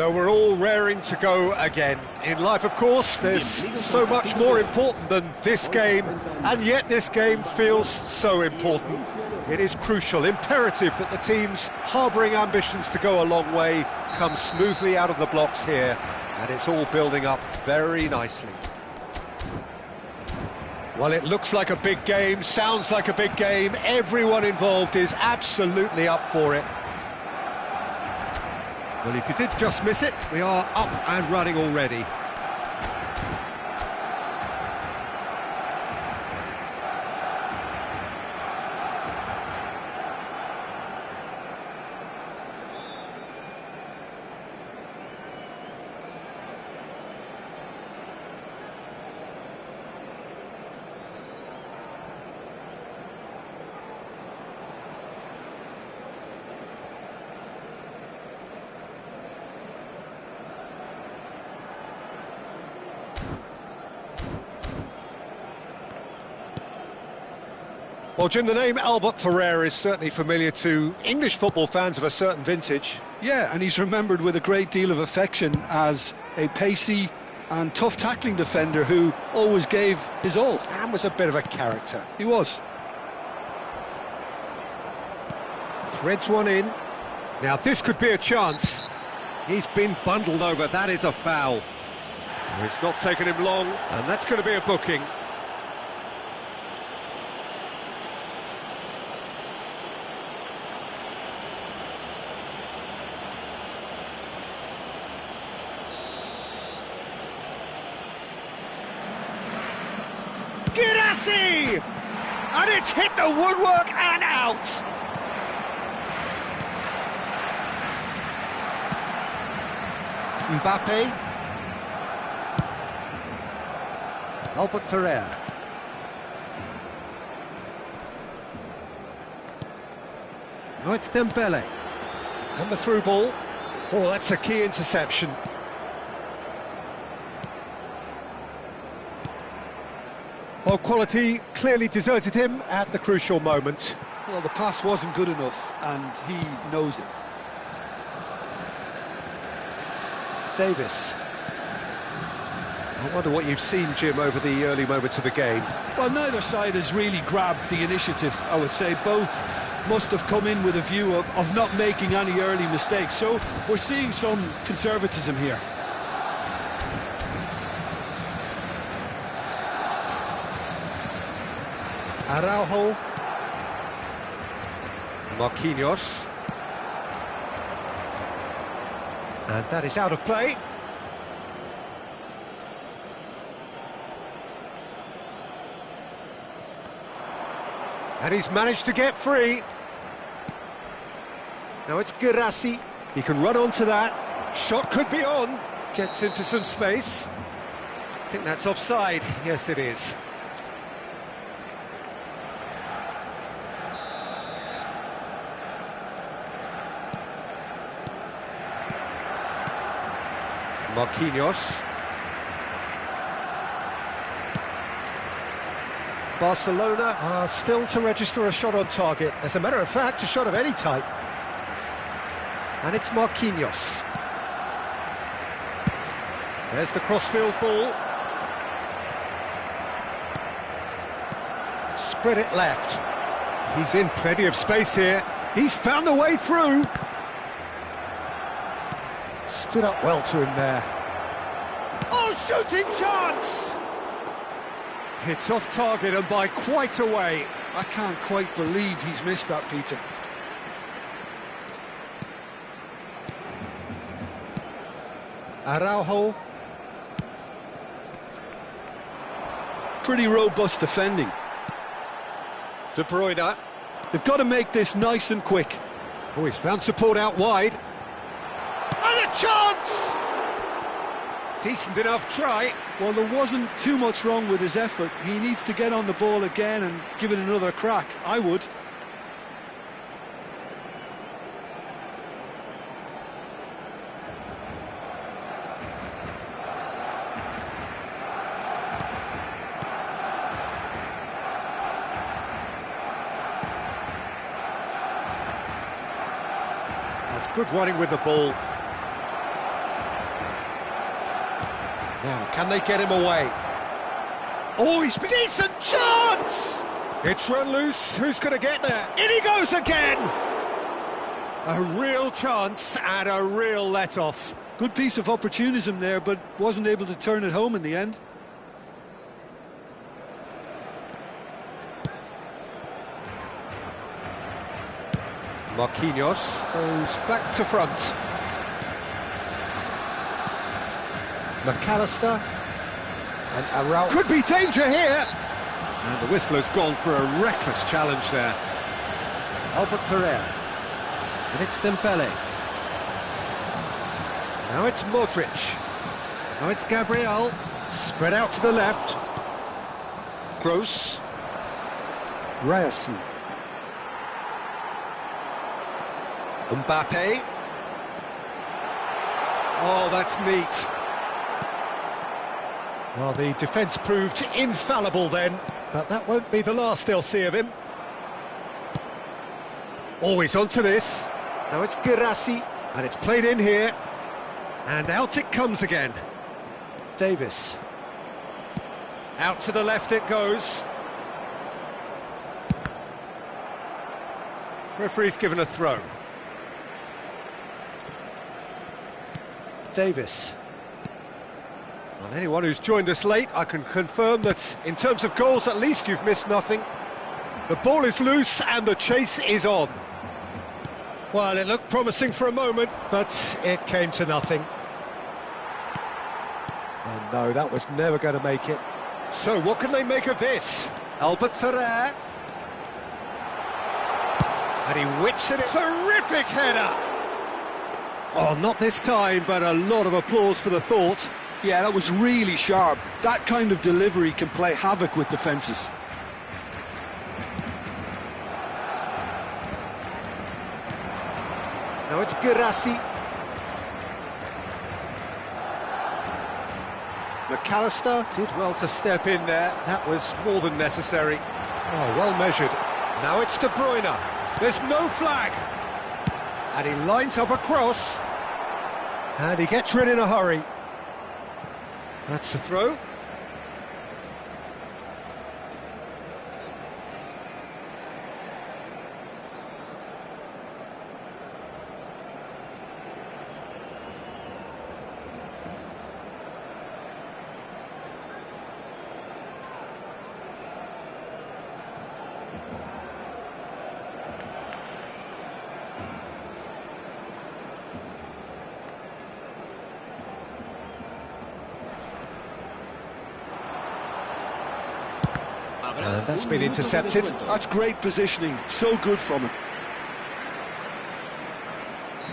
So we're all raring to go again. In life, of course, there's so much more important than this game, and yet this game feels so important. It is crucial, imperative that the teams harbouring ambitions to go a long way come smoothly out of the blocks here, and it's all building up very nicely. Well, it looks like a big game, sounds like a big game. Everyone involved is absolutely up for it. Well, if you did just miss it, we are up and running already. Well, Jim, the name Albert Ferrer is certainly familiar to English football fans of a certain vintage. Yeah, and he's remembered with a great deal of affection as a pacey and tough tackling defender who always gave his all. And was a bit of a character. He was. Threads one in. Now this could be a chance. He's been bundled over, that is a foul. It's not taken him long, and that's going to be a booking. Girassi! And it's hit the woodwork and out! Mbappe. Albert Ferrer. Now it's Dembele. And the through ball. Oh, that's a key interception. Well, quality clearly deserted him at the crucial moment. Well, the pass wasn't good enough, and he knows it. Davis. I wonder what you've seen, Jim, over the early moments of the game. Well, neither side has really grabbed the initiative, I would say. Both must have come in with a view of not making any early mistakes. So we're seeing some conservatism here. Araujo. Marquinhos. And that is out of play. And he's managed to get free. Now it's Girassi. He can run onto that. Shot could be on. Gets into some space. I think that's offside. Yes, it is. Marquinhos. Barcelona are still to register a shot on target. As a matter of fact, a shot of any type. And it's Marquinhos. There's the crossfield ball. Spread it left. He's in plenty of space here. He's found a way through. Stood up well to him there. Oh, shooting chance! It's off target and by quite a way. I can't quite believe he's missed that, Peter. Araujo. Pretty robust defending. De Bruyne. They've got to make this nice and quick. Oh, he's found support out wide. And a chance! Decent enough try. Well, there wasn't too much wrong with his effort. He needs to get on the ball again and give it another crack. I would. That's good running with the ball. Can they get him away? Oh, he's been... Decent chance! It's run loose. Who's going to get there? In he goes again! A real chance and a real let-off. Good piece of opportunism there, but wasn't able to turn it home in the end. Marquinhos goes back to front. McAllister and Araujo. Could be danger here! And the whistle has gone for a reckless challenge there. Albert Ferrer. And it's Dembele. Now it's Modric. Now it's Gabriel. Spread out to the left. Gross. Ryerson. Mbappe. Oh, that's neat. Well, the defence proved infallible then, but that won't be the last they'll see of him. Always onto this. Now it's Girassi, and it's played in here. And out it comes again. Davis. Out to the left it goes. Referee's given a throw. Davis. Well, anyone who's joined us late, I can confirm that in terms of goals, at least you've missed nothing. The ball is loose and the chase is on. Well, it looked promising for a moment, but it came to nothing. Oh no, that was never going to make it. So what can they make of this? Albert Ferrer. And he whips it. Terrific header! Oh, not this time, but a lot of applause for the thought. Yeah, that was really sharp. That kind of delivery can play havoc with defences. Now it's Girassi. McAllister did well to step in there. That was more than necessary. Oh, well measured. Now it's De Bruyne. There's no flag. And he lines up a cross. And he gets rid in a hurry. That's the throw. And that's been intercepted. That's great positioning, so good from him.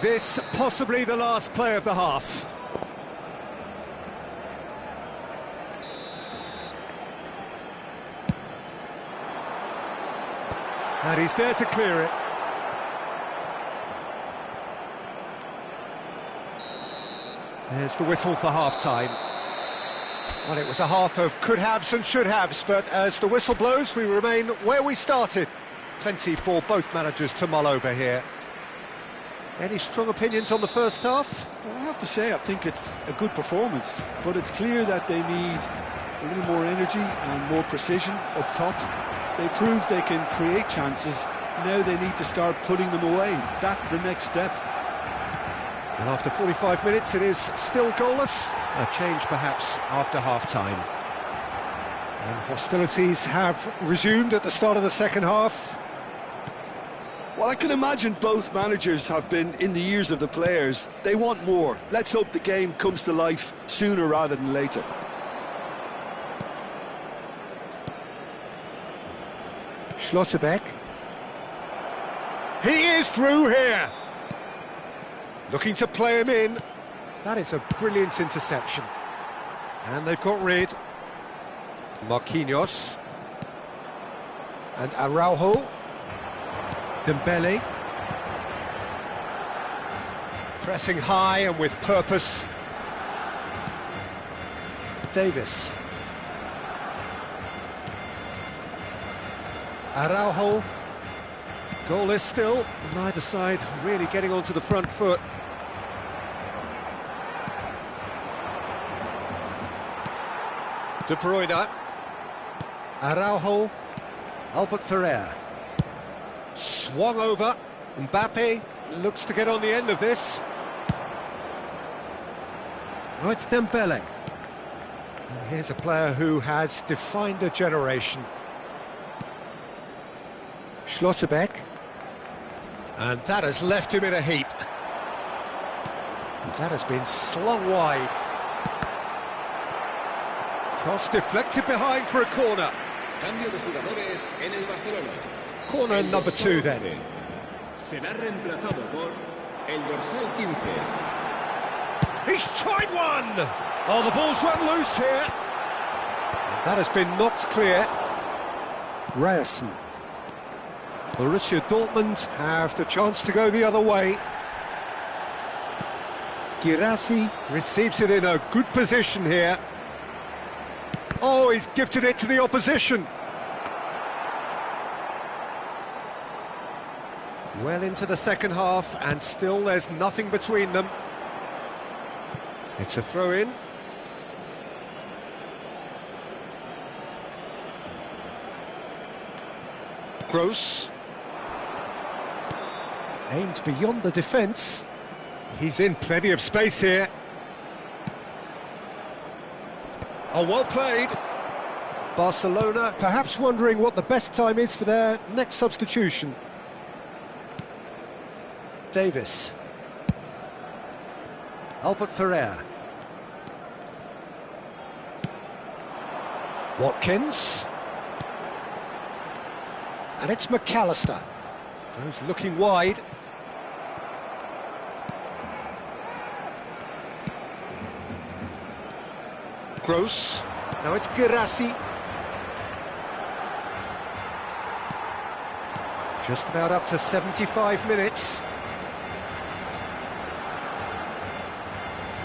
This possibly the last play of the half. And he's there to clear it. There's the whistle for half-time. Well, it was a half of could-haves and should-haves, but as the whistle blows, we remain where we started. Plenty for both managers to mull over here. Any strong opinions on the first half? Well, I have to say, I think it's a good performance, but it's clear that they need a little more energy and more precision up top. They proved they can create chances. Now they need to start putting them away. That's the next step. And after 45 minutes, it is still goalless. A change, perhaps, after half-time. And hostilities have resumed at the start of the second half. Well, I can imagine both managers have been in the ears of the players. They want more. Let's hope the game comes to life sooner rather than later. Schlotterbeck. He is through here. Looking to play him in. That is a brilliant interception. And they've got rid. Marquinhos. And Araujo. Dembele. Pressing high and with purpose. Davis. Araujo. Goalless still. Neither side really getting onto the front foot. De Bruyne. Araujo. Albert Ferrer. Swung over. Mbappe looks to get on the end of this. Oh, it's Dembele. And here's a player who has defined a generation. Schlotterbeck. And that has left him in a heap. And that has been slung wide. Cross deflected behind for a corner. Cambio de jugadores en el Barcelona. Corner number 2 then. Será reemplazado por el dorsal 15. He's tried one! Oh, the ball's run loose here. And that has been knocked clear. Ryerson. Borussia Dortmund have the chance to go the other way. Girassi receives it in a good position here. Oh, he's gifted it to the opposition. Well into the second half, and still there's nothing between them. It's a throw-in. Gross. Aimed beyond the defence. He's in plenty of space here. Oh, well played. Barcelona perhaps wondering what the best time is for their next substitution. Davis. Albert Ferrer. Watkins. And it's McAllister. Goes looking wide. Gross. Now it's Girassi. Just about up to 75 minutes.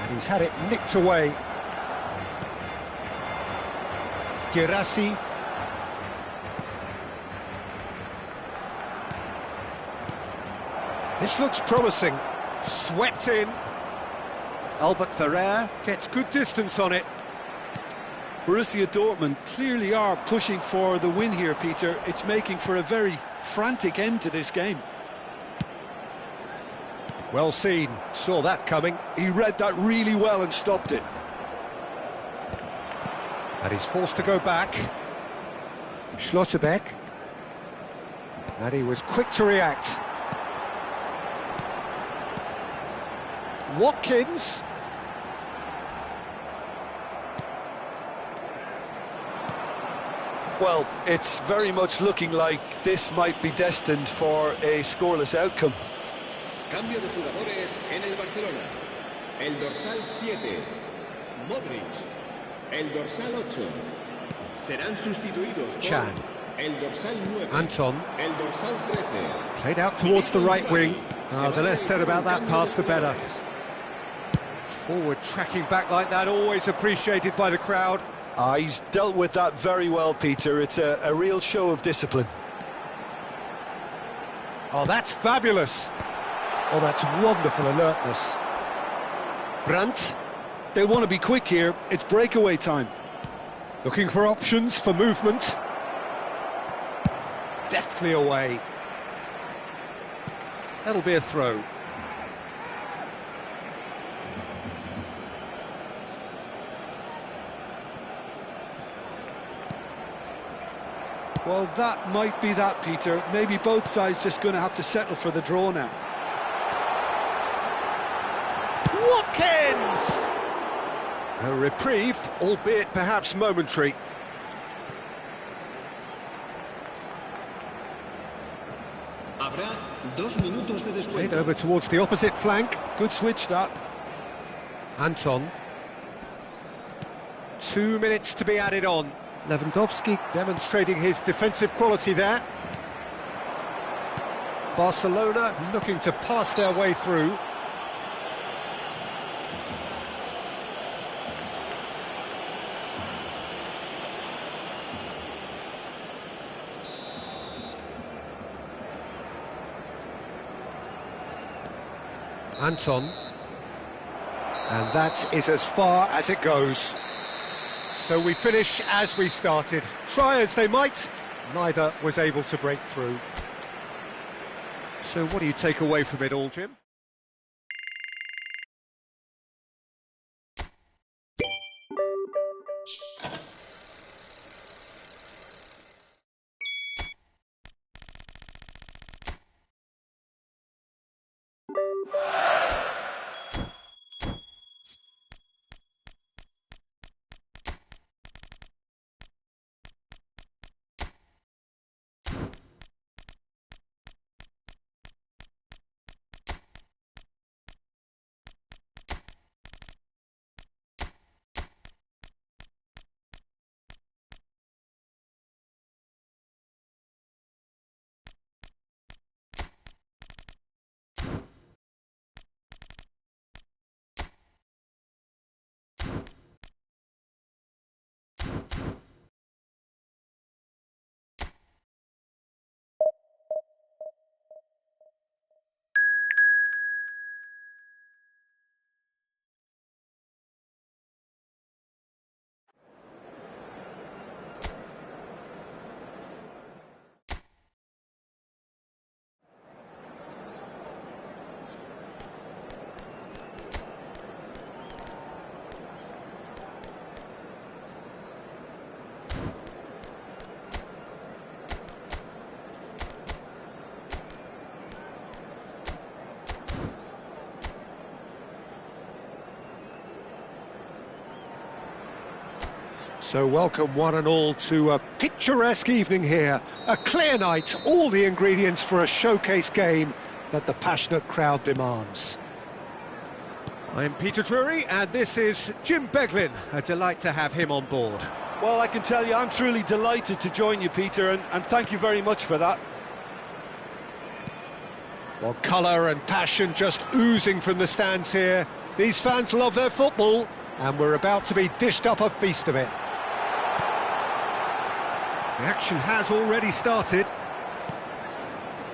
And he's had it nicked away. Girassi. This looks promising. Swept in. Albert Ferrer gets good distance on it. Borussia Dortmund clearly are pushing for the win here, Peter. It's making for a very frantic end to this game. Well seen, saw that coming. He read that really well and stopped it. And he's forced to go back. Schlotterbeck. And he was quick to react. Watkins. Well, it's very much looking like this might be destined for a scoreless outcome. Cambio de jugadores en el Barcelona. El dorsal 7, Modric. El dorsal 8. Serán sustituidos por Chan. el dorsal 9. Anton. El dorsal 13. Played out towards the right wing. The less said about that pass, the better. Forward tracking back like that, always appreciated by the crowd. He's dealt with that very well, Peter. It's a real show of discipline. Oh, that's fabulous. Oh, that's wonderful alertness. Brandt. They'll want to be quick here. It's breakaway time. Looking for options for movement. Deftly away. That'll be a throw. Well, that might be that, Peter. Maybe both sides just going to have to settle for the draw now. Watkins! A reprieve, albeit perhaps momentary. Habrá 2 minutos de Played descuento. over towards the opposite flank. Good switch, that. Anton. 2 minutes to be added on. Lewandowski demonstrating his defensive quality there. Barcelona looking to pass their way through. Anton. And that is as far as it goes. So we finish as we started. Try as they might, neither was able to break through. So what do you take away from it all, Jim? So welcome one and all to a picturesque evening here. A clear night, all the ingredients for a showcase game that the passionate crowd demands. I'm Peter Drury and this is Jim Beglin. A delight to have him on board. Well, I can tell you I'm truly delighted to join you, Peter, and thank you very much for that. Well, colour and passion just oozing from the stands here. These fans love their football and we're about to be dished up a feast of it. The action has already started.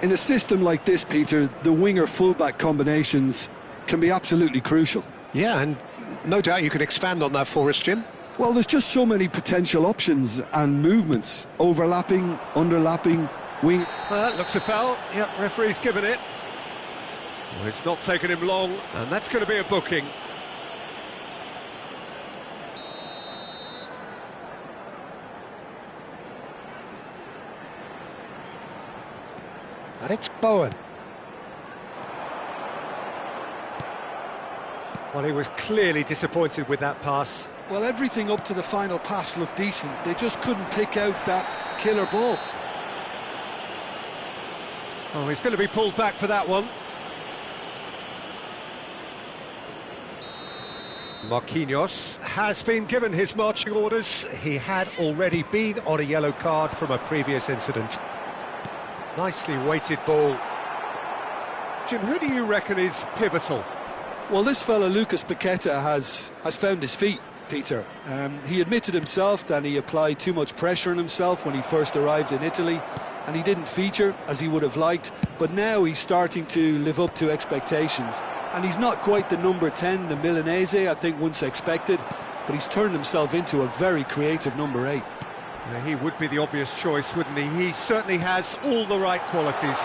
In a system like this, Peter, the winger-fullback combinations can be absolutely crucial. Yeah, and no doubt you can expand on that for us, Jim. Well, there's just so many potential options and movements. Overlapping, underlapping, wing... That looks a foul. Yep, referee's given it. Well, it's not taken him long, and that's going to be a booking. And it's Bowen. Well, he was clearly disappointed with that pass. Well, everything up to the final pass looked decent. They just couldn't pick out that killer ball. Oh, he's going to be pulled back for that one. Marquinhos has been given his marching orders. He had already been on a yellow card from a previous incident. Nicely weighted ball. Jim, who do you reckon is pivotal? Well, this fella, Lucas Paqueta, has found his feet, Peter. He admitted himself that he applied too much pressure on himself when he first arrived in Italy, and he didn't feature as he would have liked, but now he's starting to live up to expectations. And he's not quite the number 10, the Milanese, I think once expected, but he's turned himself into a very creative number 8. Yeah, he would be the obvious choice, wouldn't he? He certainly has all the right qualities.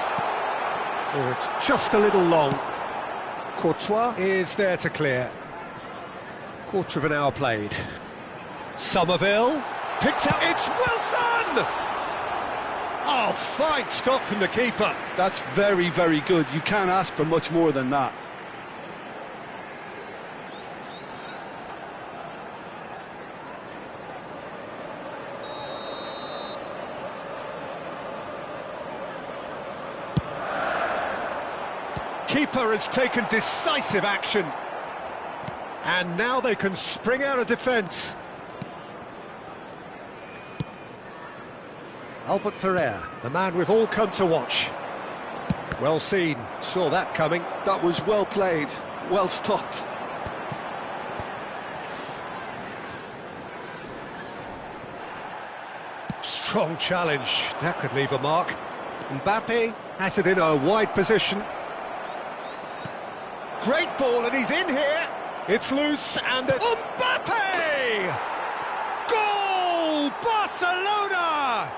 Oh, it's just a little long. Courtois is there to clear. Quarter of an hour played. Somerville picked out. It's Wilson! Oh, fine stop from the keeper. That's very, very good. You can't ask for much more than that. Keeper has taken decisive action. And now they can spring out of defence. Albert Ferrer, the man we've all come to watch. Well seen, saw that coming. That was well played, well stopped. Strong challenge, that could leave a mark. Mbappe has it in a wide position. Great ball, and he's in here. It's loose, and it's Mbappe! Goal! Barcelona!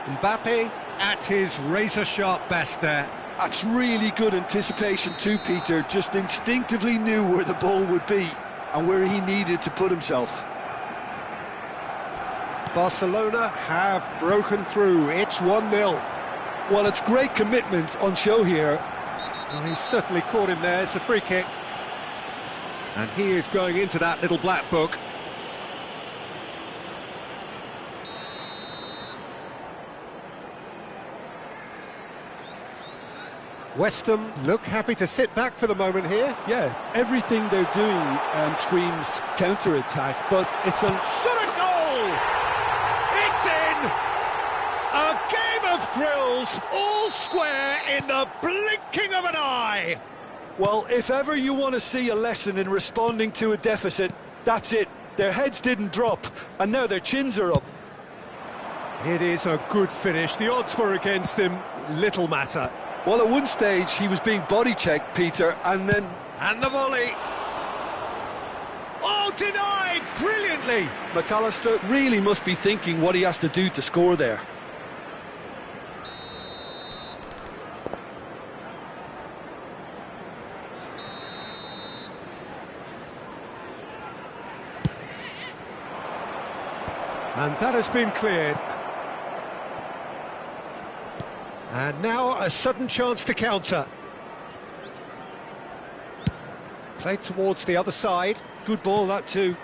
Mbappe at his razor-sharp best there. That's really good anticipation too, Peter. Just instinctively knew where the ball would be and where he needed to put himself. Barcelona have broken through. It's 1-0. Well, it's great commitment on show here. Well, he's certainly caught him there. It's a free kick. And he is going into that little black book. West Ham look happy to sit back for the moment here. Yeah, everything they're doing screams counter-attack, but it's a... Shot a goal! It's in! A game of thrills, all square in the blinking of an eye! Well, if ever you want to see a lesson in responding to a deficit, that's it. Their heads didn't drop, and now their chins are up. It is a good finish. The odds were against him, little matter. Well, at one stage, he was being body-checked, Peter, and then... And the volley! Oh, denied! Brilliantly! McAllister really must be thinking what he has to do to score there. And that has been cleared. And now a sudden chance to counter. Played towards the other side. Good ball, that too.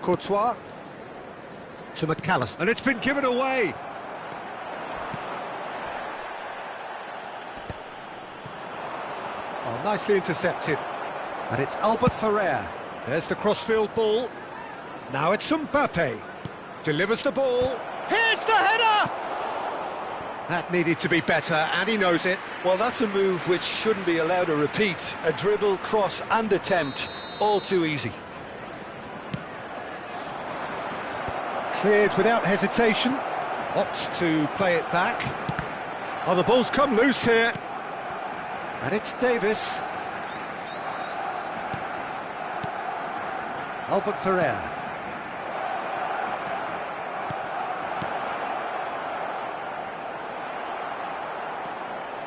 Courtois to McAllister. And it's been given away. Oh, nicely intercepted. And it's Albert Ferrer. There's the crossfield ball. Now it's Mbappe. Delivers the ball. Here's the header! That needed to be better, and he knows it. Well, that's a move which shouldn't be allowed to repeat. A dribble, cross and attempt, all too easy. Cleared without hesitation. Opts to play it back. Oh, the ball's come loose here. And it's Davis. Albert Ferrer.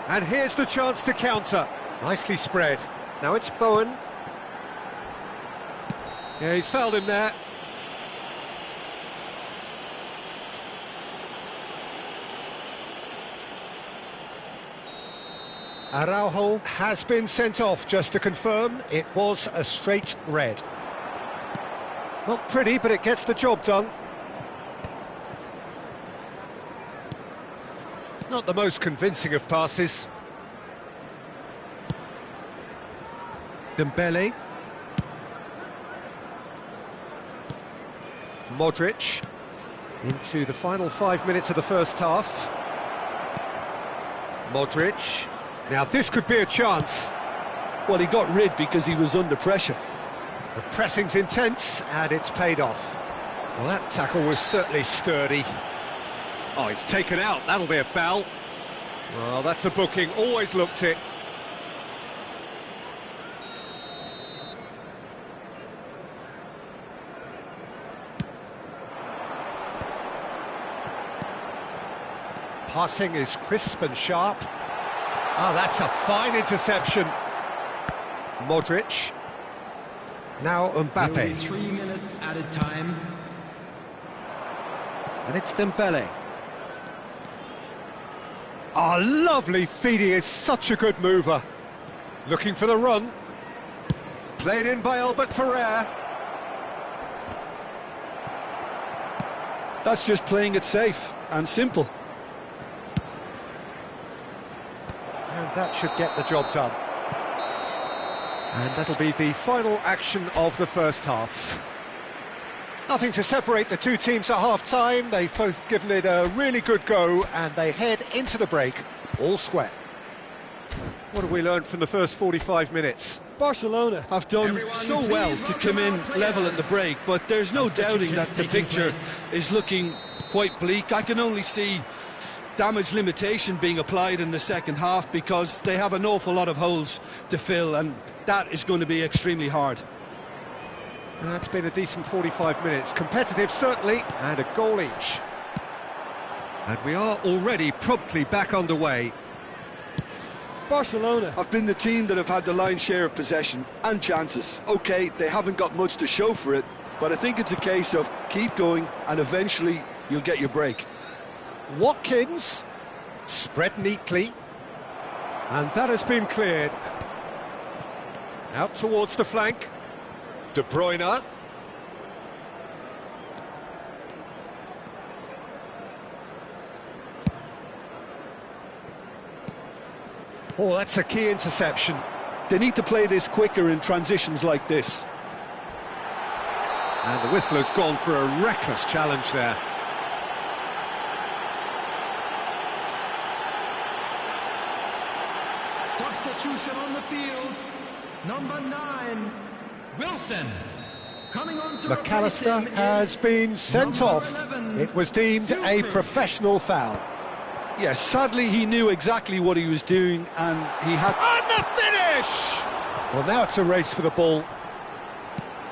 And here's the chance to counter. Nicely spread. Now it's Bowen. Yeah, he's fouled him there. Araujo has been sent off, just to confirm. It was a straight red. Not pretty, but it gets the job done. Not the most convincing of passes. Dembele. Modric. Into the final 5 minutes of the first half. Modric. Now this could be a chance. Well, he got rid because he was under pressure. The pressing's intense, and it's paid off. Well, that tackle was certainly sturdy. Oh, he's taken out. That'll be a foul. Well, that's a booking. Always looked it. Passing is crisp and sharp. Oh, that's a fine interception. Modric. Now Mbappe. 3 minutes added time. And it's Dembele. Oh, lovely feed. He is such a good mover. Looking for the run. Played in by Albert Ferrer. That's just playing it safe and simple. And that should get the job done. And that'll be the final action of the first half. Nothing to separate the two teams at half-time. They've both given it a really good go, and they head into the break all square. What have we learned from the first 45 minutes? Barcelona have done so well to come in level at the break, but there's no doubting that the picture is looking quite bleak. I can only see damage limitation being applied in the second half because they have an awful lot of holes to fill, and that is going to be extremely hard. That's been a decent 45 minutes. Competitive, certainly, and a goal each. And we are already promptly back underway. Barcelona have been the team that have had the lion's share of possession and chances. OK, they haven't got much to show for it, but I think it's a case of keep going and eventually you'll get your break. Watkins, spread neatly, and that has been cleared. Out towards the flank, De Bruyne. Oh, that's a key interception. They need to play this quicker in transitions like this. And the whistle has gone for a reckless challenge there. Substitution on the field. Number 9, Wilson. Coming on to McAllister has been sent off. 11, It was deemed a professional foul. Yes, sadly he knew exactly what he was doing and he had... And the finish! Well, now it's a race for the ball.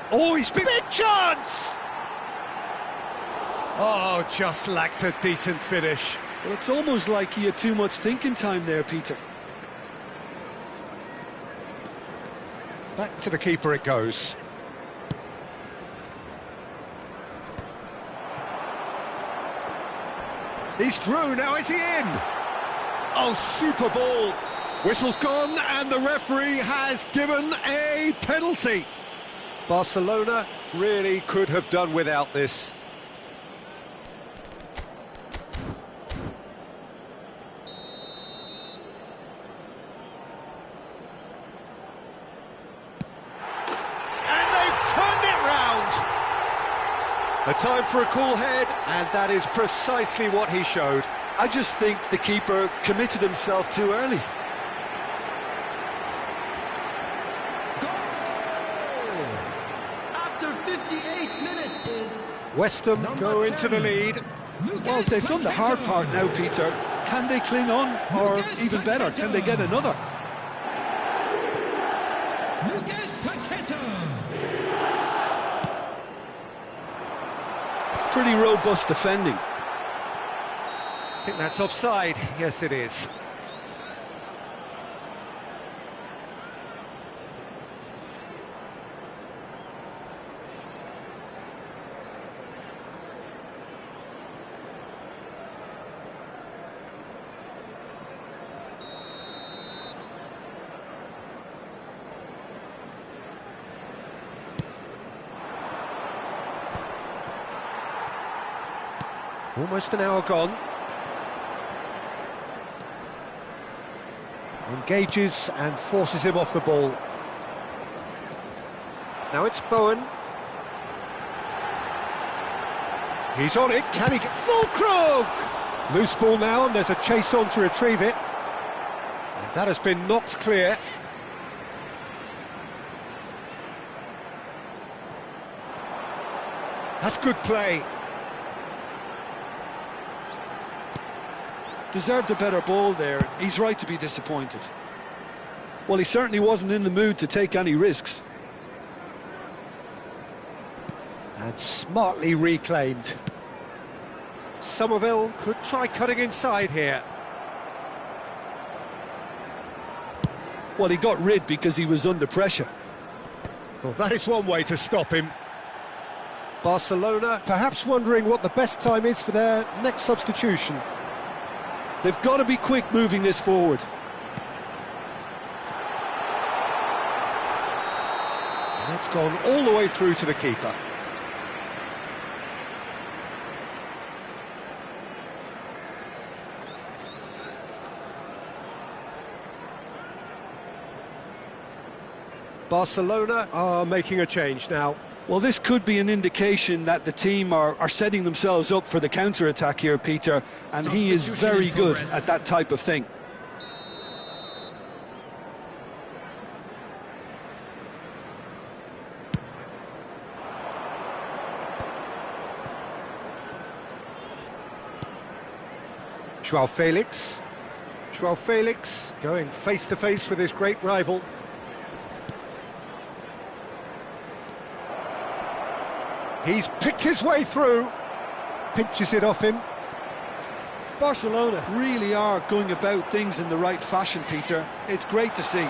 Oh, he's been... Big chance! Oh, just lacked a decent finish. Well, it's almost like he had too much thinking time there, Peter. Back to the keeper it goes. He's through, now is he in? Oh, super ball. Whistle's gone and the referee has given a penalty. Barcelona really could have done without this. A time for a cool head, and that is precisely what he showed. I just think the keeper committed himself too early. goal! After 58 minutes is... West Ham go into the lead. Well, they've done the hard part now, Peter. Can they cling on, or even better, can they get another? Pretty robust defending. I think that's offside. Yes, it is. Almost an hour gone. Engages and forces him off the ball. Now it's Bowen. He's on it, can he get... Fulkrug! Loose ball now, and there's a chase on to retrieve it. And that has been knocked clear. That's good play. Deserved a better ball there. He's right to be disappointed. Well, he certainly wasn't in the mood to take any risks. And smartly reclaimed. Somerville could try cutting inside here. Well, he got rid because he was under pressure. Well, that is one way to stop him. Barcelona perhaps wondering what the best time is for their next substitution. They've got to be quick moving this forward. And that's gone all the way through to the keeper. Barcelona are making a change now. Well, this could be an indication that the team are setting themselves up for the counter-attack here, Peter, and he is very good at that type of thing. Joao Felix. Joao Felix going face-to-face with his great rival. He's picked his way through. Pinches it off him. Barcelona really are going about things in the right fashion, Peter. It's great to see.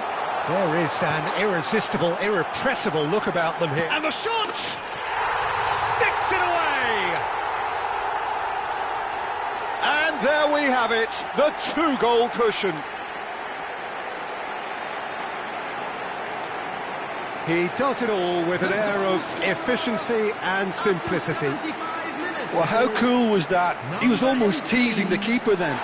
There is an irresistible, irrepressible look about them here. And the shot! Sticks it away! And there we have it, the 2-goal cushion. He does it all with an air of efficiency and simplicity. Well, how cool was that? He was almost teasing the keeper then.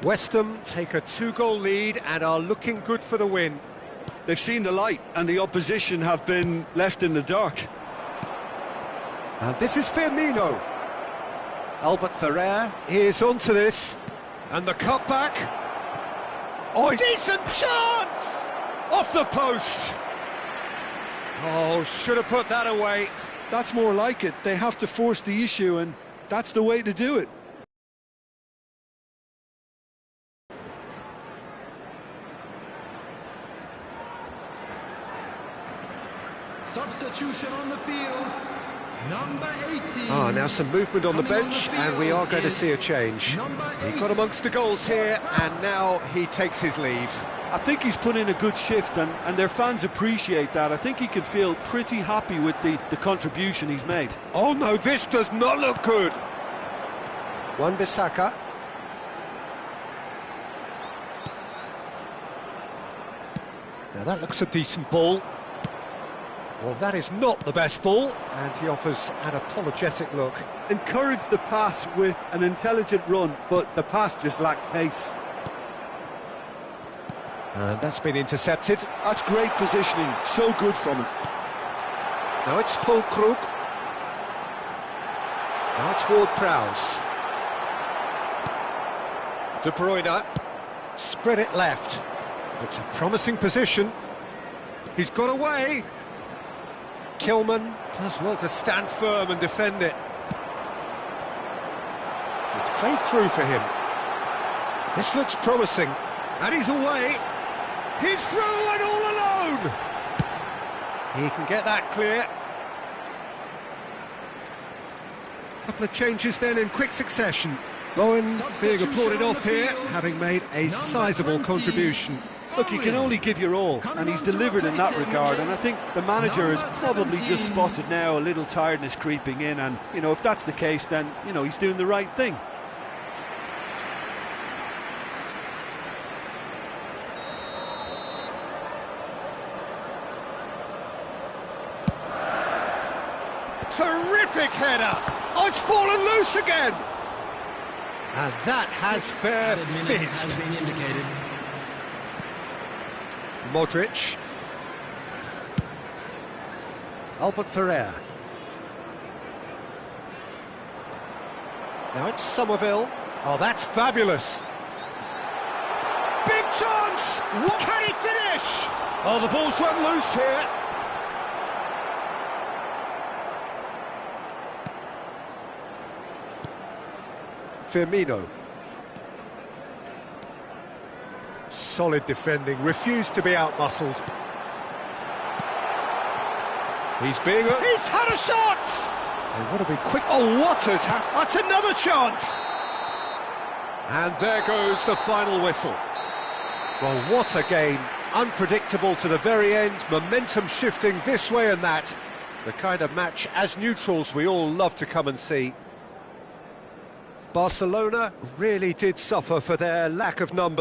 West Ham take a 2-goal lead and are looking good for the win. They've seen the light and the opposition have been left in the dark. And this is Firmino. Albert Ferrer is onto this. And the cutback. Oh, decent chance! Off the post! Oh, should have put that away. That's more like it. They have to force the issue, and that's the way to do it. Substitution on the field, number 18. Ah, now some movement on the bench, and we are going to see a change. He got amongst the goals here, and now he takes his leave. I think he's put in a good shift, and their fans appreciate that. I think he can feel pretty happy with the contribution he's made. Oh no, this does not look good. Wan-Bissaka. Now that looks a decent ball. Well, that is not the best ball, and he offers an apologetic look. Encourage the pass with an intelligent run, but the pass just lacked pace. And that's been intercepted. That's great positioning, so good from him. Now it's Fulkrug. Now it's Ward-Prowse. De Bruyne. Spread it left. It's a promising position. He's got away. Kilman does well to stand firm and defend it. It's played through for him. This looks promising. And he's away. He's through and all alone. He can get that clear. Couple of changes then in quick succession. Bowen being applauded off here, having made a sizable contribution. Look, you can only give your all, and he's delivered in that regard, and I think the manager has probably just spotted now a little tiredness creeping in, and, you know, if that's the case, then, you know, he's doing the right thing. Terrific header! Oh, it's fallen loose again! And that has fair fizzed. Modric. Albert Ferrer. Now it's Somerville. Oh, that's fabulous. Big chance! What? Can he finish? Oh, the ball's run loose here. Firmino. Solid defending, refused to be outmuscled. He's had a shot! They want to be quick. Oh, what has happened? That's another chance! And there goes the final whistle. Well, what a game. Unpredictable to the very end, momentum shifting this way and that. The kind of match, as neutrals, we all love to come and see. Barcelona really did suffer for their lack of numbers.